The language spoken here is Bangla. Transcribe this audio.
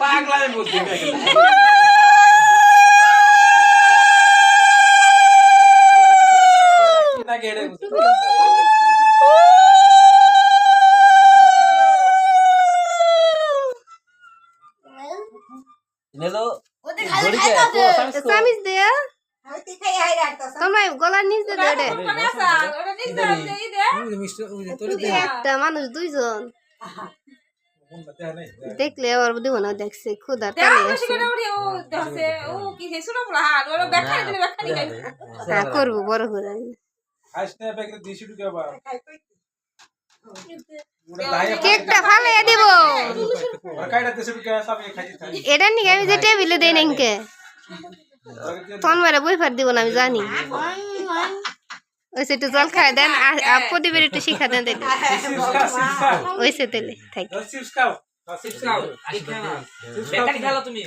পাগলায় বলতে না গেড়ে নেলো সামিজ দে তোমার গলার নিচ দে দে একটা মানুষ দুইজন দেখলে আর দিব না দেখছে খুদা তালে হ্যাঁ করবো বড় করে কেকটা ফালাইয়া দিব এটা নিয়ে আমি যে টেবিলে দেই নাকি তন্মারে বই ফার দিব না আমি জানি ওইসে একটু জল খাই দেন প্রদীপের একটু শিখা দেন দিলে ওইসে তেলে থাকি তুমি